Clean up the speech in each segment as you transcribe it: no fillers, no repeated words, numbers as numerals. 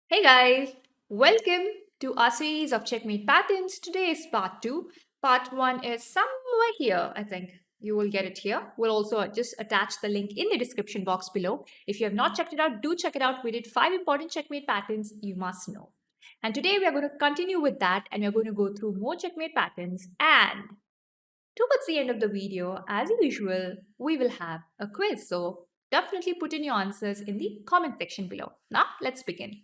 Hey guys, welcome to our series of checkmate patterns. Today is part 2. Part 1 is somewhere here, I think. You will get it here. We'll also just attach the link in the description box below. If you have not checked it out, do check it out. We did 5 important checkmate patterns you must know. And today we are going to continue with that and we're going to go through more checkmate patterns. And towards the end of the video, as usual, we will have a quiz. So definitely put in your answers in the comment section below. Now let's begin.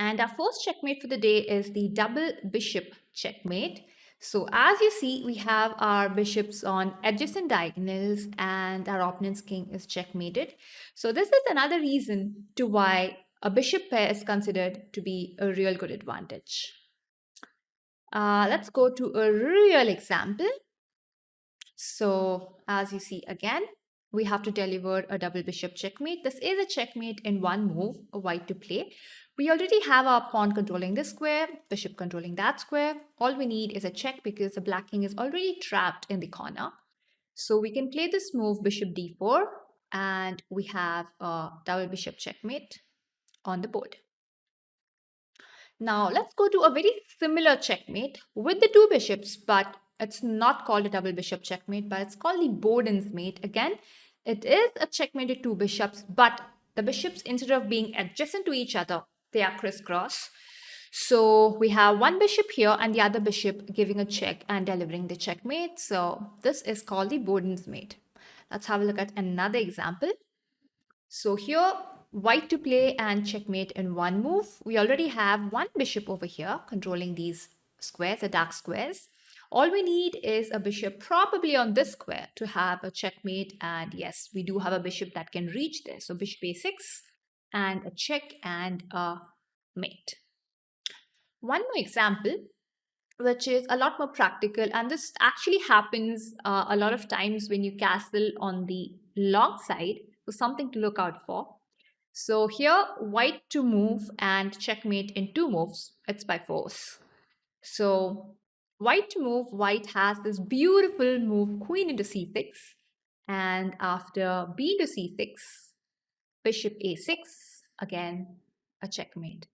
And our first checkmate for the day is the double bishop checkmate. So as you see, we have our bishops on adjacent diagonals and our opponent's king is checkmated. So this is another reason to why a bishop pair is considered to be a real good advantage. Let's go to a real example. So as you see again, we have to deliver a double bishop checkmate. This is a checkmate in one move, a white to play. We already have our pawn controlling this square, bishop controlling that square. All we need is a check because the black king is already trapped in the corner. So we can play this move bishop d4 and we have a double bishop checkmate on the board. Now let's go to a very similar checkmate with the two bishops, but it's not called a double bishop checkmate, but it's called the Boden's mate. Again, it is a checkmate with two bishops, but the bishops, instead of being adjacent to each other, they are crisscross. So we have one bishop here and the other bishop giving a check and delivering the checkmate. So this is called the Boden's mate. Let's have a look at another example. So here, white to play and checkmate in one move. We already have one bishop over here controlling these squares, the dark squares. All we need is a bishop probably on this square to have a checkmate. And yes, we do have a bishop that can reach there. So bishop a6 and a check and a mate. One more example, which is a lot more practical. And this actually happens a lot of times when you castle on the long side. So something to look out for. So here, white to move and checkmate in two moves. It's by force. So white to move, white has this beautiful move, queen into c6. And after b into c6, bishop a6, again, a checkmate.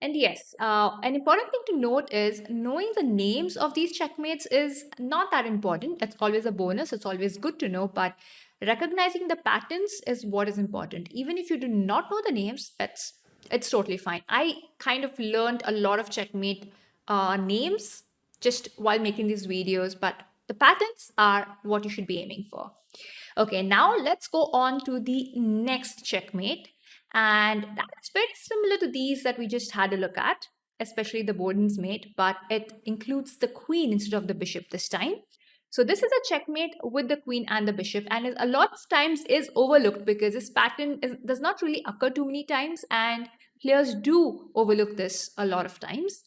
And yes, an important thing to note is knowing the names of these checkmates is not that important. It's always a bonus. It's always good to know, but recognizing the patterns is what is important. Even if you do not know the names, it's totally fine. I kind of learned a lot of checkmate names just while making these videos, but the patterns are what you should be aiming for. Okay, now let's go on to the next checkmate. And that's very similar to these that we just had a look at, especially the Boden's mate, but it includes the queen instead of the bishop this time. So this is a checkmate with the queen and the bishop, and a lot of times is overlooked because this pattern does not really occur too many times, and players do overlook this a lot of times.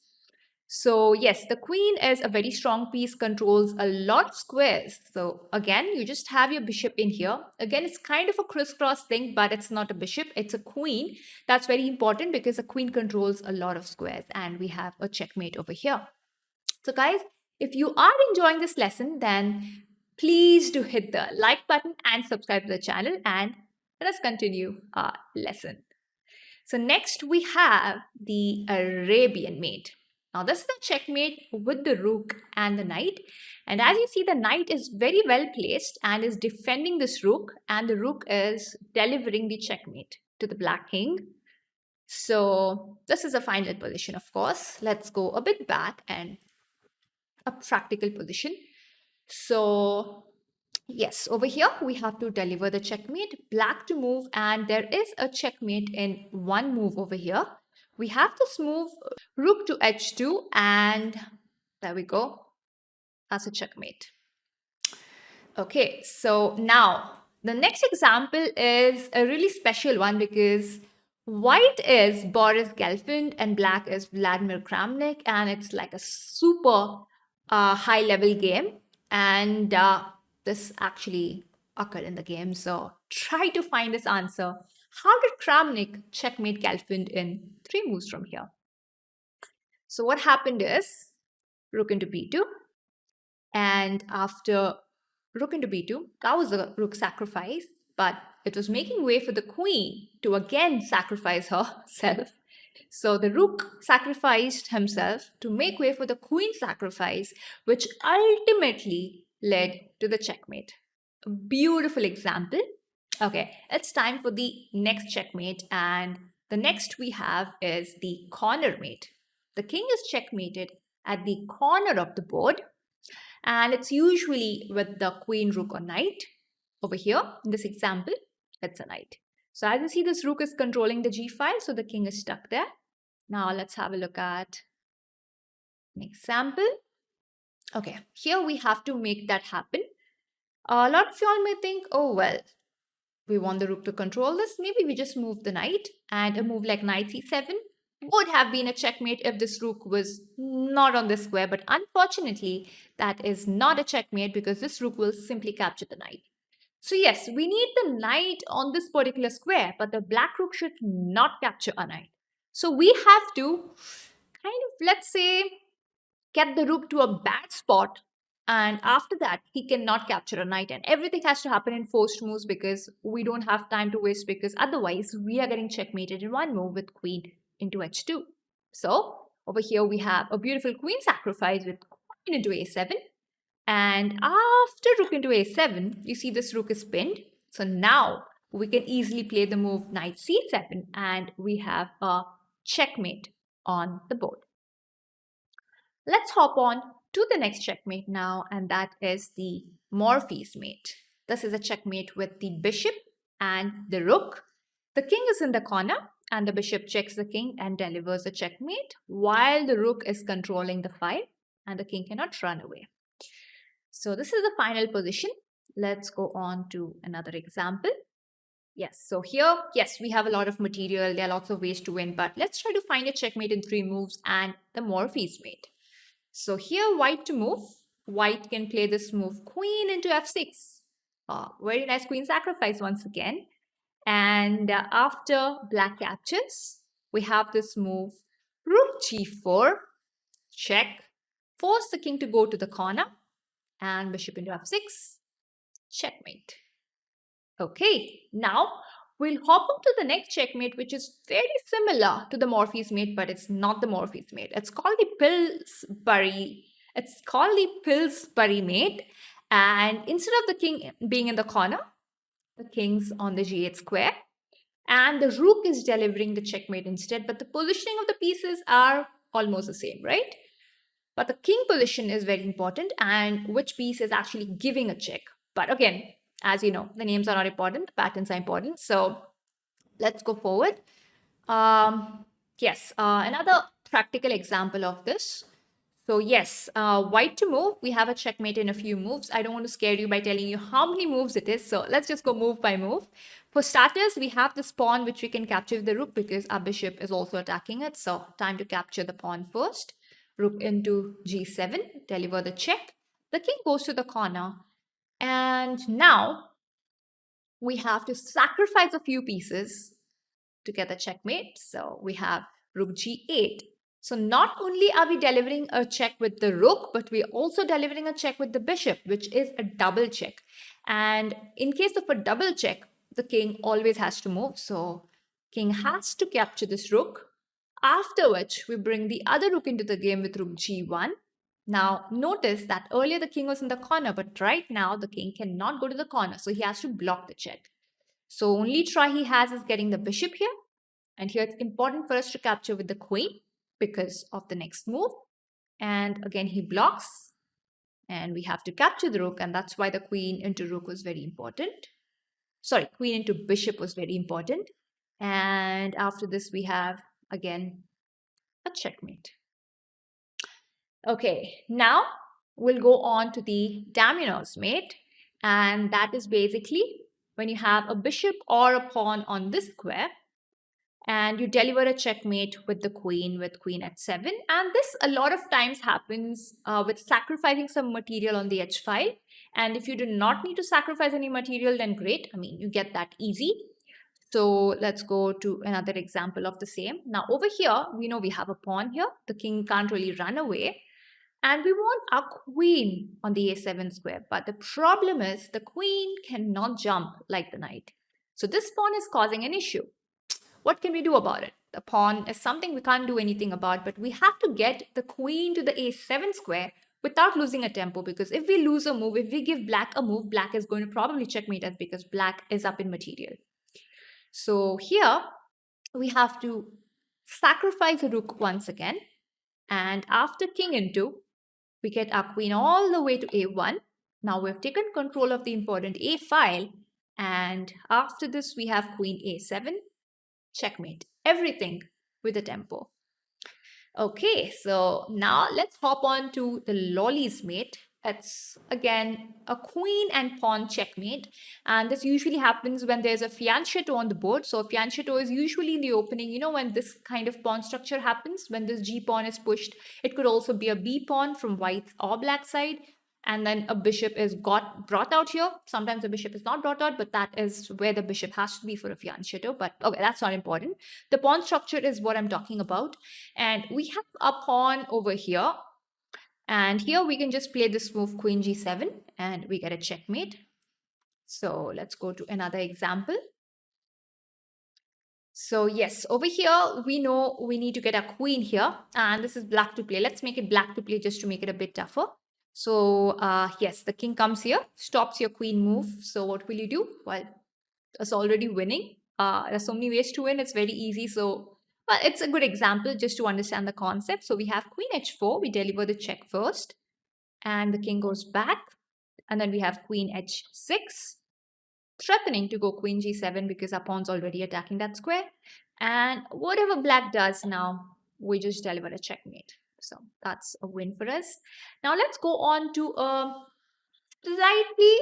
So yes, the queen is a very strong piece, controls a lot of squares. So again, you just have your bishop in here. Again, it's kind of a crisscross thing, but it's not a bishop, it's a queen. That's very important because a queen controls a lot of squares and we have a checkmate over here. So guys, if you are enjoying this lesson, then please do hit the like button and subscribe to the channel and let us continue our lesson. So next we have the Arabian mate. Now this is a checkmate with the rook and the knight. And as you see, the knight is very well placed and is defending this rook, and the rook is delivering the checkmate to the black king. So this is a final position, of course. Let's go a bit back and a practical position. So yes, over here we have to deliver the checkmate, black to move, and there is a checkmate in one move over here. We have this move, rook to h2, and there we go. That's a checkmate. Okay, so now the next example is a really special one because white is Boris Gelfand and black is Vladimir Kramnik, and it's like a super high level game. And this actually occurred in the game. So try to find this answer. How did Kramnik checkmate Gelfand in 3 moves from here? So what happened is rook into b2. And after rook into b2. That was a rook sacrifice, but it was making way for the queen to again sacrifice herself. So the rook sacrificed himself to make way for the queen sacrifice, which ultimately led to the checkmate. A beautiful example. Okay, it's time for the next checkmate, and the next we have is the corner mate. The king is checkmated at the corner of the board, and it's usually with the queen, rook, or knight. Over here, in this example, it's a knight. So as you see, this rook is controlling the g file, so the king is stuck there. Now let's have a look at an example. Okay, here we have to make that happen. A lot of y'all may think, oh well, we want the rook to control this. Maybe we just move the knight, and a move like knight c7 would have been a checkmate if this rook was not on the square. But unfortunately, that is not a checkmate because this rook will simply capture the knight. So yes, we need the knight on this particular square, but the black rook should not capture a knight. So we have to kind of, let's say, get the rook to a bad spot, and after that he cannot capture a knight, and everything has to happen in forced moves because we don't have time to waste, because otherwise we are getting checkmated in one move with queen into h2. So over here we have a beautiful queen sacrifice with queen into a7, and after rook into a7 you see this rook is pinned. So now we can easily play the move knight c7, and we have a checkmate on the board. Let's hop on to the next checkmate now, and that is the Morphy's mate. This is a checkmate with the bishop and the rook. The king is in the corner, and the bishop checks the king and delivers a checkmate while the rook is controlling the file, and the king cannot run away. So this is the final position. Let's go on to another example. Yes, so here, yes, we have a lot of material. There are lots of ways to win, but let's try to find a checkmate in 3 moves and the Morphy's mate. So here, white to move. White can play this move, queen into f6. Very nice queen sacrifice once again. And after black captures, we have this move, rook g4, check, force the king to go to the corner, and bishop into f6, checkmate. Okay, now we'll hop on to the next checkmate, which is very similar to the Morphy's mate, but it's not the Morphy's mate. It's called the Pillsbury mate. And instead of the king being in the corner, the king's on the g8 square, and the rook is delivering the checkmate instead. But the positioning of the pieces are almost the same, right? But the king position is very important, and which piece is actually giving a check. But again, as you know, the names are not important, the patterns are important. So let's go forward. Yes, another practical example of this. So yes, white to move. We have a checkmate in a few moves. I don't want to scare you by telling you how many moves it is. So let's just go move by move. For starters, we have this pawn which we can capture with the rook because our bishop is also attacking it. So time to capture the pawn first. Rook into g7, deliver the check. The king goes to the corner. And now we have to sacrifice a few pieces to get the checkmate. So we have rook g8. So not only are we delivering a check with the rook, but we're also delivering a check with the bishop, which is a double check. And in case of a double check, the king always has to move. So king has to capture this rook, after which we bring the other rook into the game with rook g1. Now notice that earlier the king was in the corner, but right now the king cannot go to the corner. So he has to block the check. So only try he has is getting the bishop here. And here it's important for us to capture with the queen because of the next move. And again, he blocks. And we have to capture the rook. And that's why the queen into rook was very important. Sorry, queen into bishop was very important. And after this, we have, again, a checkmate. Okay, now we'll go on to the Damiano's mate. And that is basically when you have a bishop or a pawn on this square, and you deliver a checkmate with the queen with queen at 7. And this a lot of times happens with sacrificing some material on the h file. And if you do not need to sacrifice any material, then great. I mean, you get that easy. So let's go to another example of the same. Now over here, we know we have a pawn here. The king can't really run away. And we want our queen on the a7 square. But the problem is the queen cannot jump like the knight. So this pawn is causing an issue. What can we do about it? The pawn is something we can't do anything about, but we have to get the queen to the a7 square without losing a tempo, because if we lose a move, if we give black a move, black is going to probably checkmate us because black is up in material. So here we have to sacrifice a rook once again, and after king into, we get our queen all the way to a1. Now we've taken control of the important a file, and after this we have queen a7, checkmate, everything with a tempo. Okay, so now let's hop on to the Loli's mate. It's again a queen and pawn checkmate, and this usually happens when there's a fianchetto on the board. So a fianchetto is usually in the opening, when this kind of pawn structure happens, when this g pawn is pushed. It could also be a b pawn from white's or black side, and then a bishop is brought out here. Sometimes the bishop is not brought out, but that is where the bishop has to be for a fianchetto. But okay, that's not important. The pawn structure is what I'm talking about. And we have a pawn over here. And here we can just play this move queen g7 and we get a checkmate. So let's go to another example. So yes, over here, we know we need to get a queen here. And this is black to play. Let's make it black to play just to make it a bit tougher. So yes, the king comes here, stops your queen move. So what will you do? Well, it's already winning. There's so many ways to win. It's very easy. So well, it's a good example just to understand the concept. So we have queen h4. We deliver the check first. And the king goes back. And then we have queen h6. Threatening to go queen g7 because our pawn's already attacking that square. And whatever black does now, we just deliver a checkmate. So that's a win for us. Now let's go on to a slightly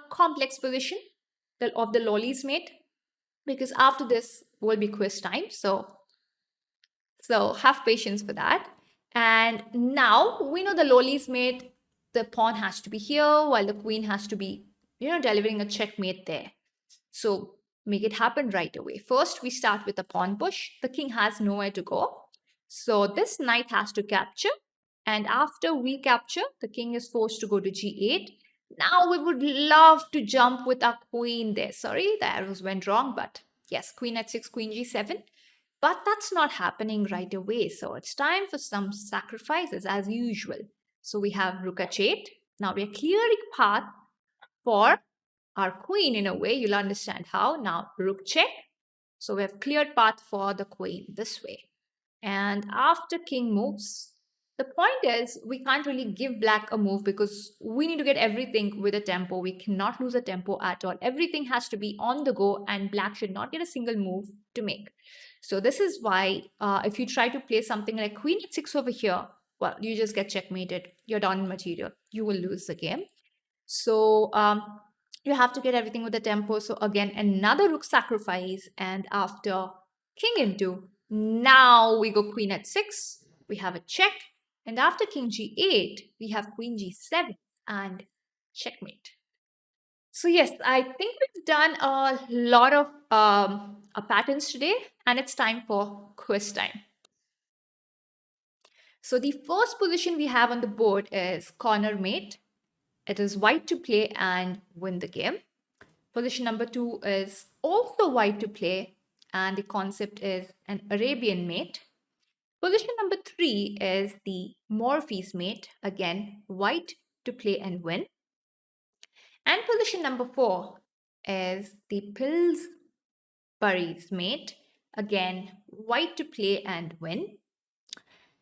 complex position of the Loli's mate, because after this will be quiz time. So have patience for that. And now we know the Loli's mate, the pawn has to be here while the queen has to be, delivering a checkmate there. So make it happen right away. First, we start with a pawn push. The king has nowhere to go. So this knight has to capture. And after we capture, the king is forced to go to g8. Now we would love to jump with our queen there. Sorry, the arrows went wrong, but yes, queen h6, queen g7. But that's not happening right away. So it's time for some sacrifices as usual. So we have rook h8. Now we're clearing path for our queen in a way. You'll understand how. Now rook check. So we have cleared path for the queen this way. And after king moves, the point is we can't really give black a move because we need to get everything with a tempo. We cannot lose a tempo at all. Everything has to be on the go and black should not get a single move to make. So this is why if you try to play something like queen h6 over here, well, you just get checkmated. You're down in material. You will lose the game. So you have to get everything with the tempo. So again, another rook sacrifice. And after king into, now we go queen h6. We have a check. And after king g8, we have queen g7 and checkmate. So yes, I think we've done a lot of patterns today, and it's time for quiz time. So the first position we have on the board is corner mate. It is white to play and win the game. Position number 2 is also white to play, and the concept is an Arabian mate. Position number 3 is the Morphy's mate, again white to play and win. And position number 4 is the Pillsbury's mate, again white to play and win.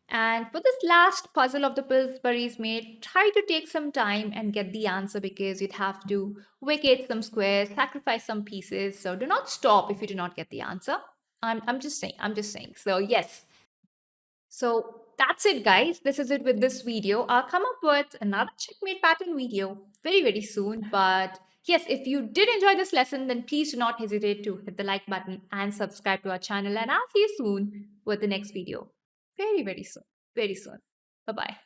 And for this last puzzle of the Pillsbury's mate, try to take some time and get the answer because you'd have to vacate some squares, sacrifice some pieces. So do not stop if you do not get the answer. I'm just saying. So yes. So that's it, guys. This is it with this video. I'll come up with another checkmate pattern video very, very soon. But yes, if you did enjoy this lesson, then please do not hesitate to hit the like button and subscribe to our channel. And I'll see you soon with the next video. Very, very soon. Very soon. Bye-bye.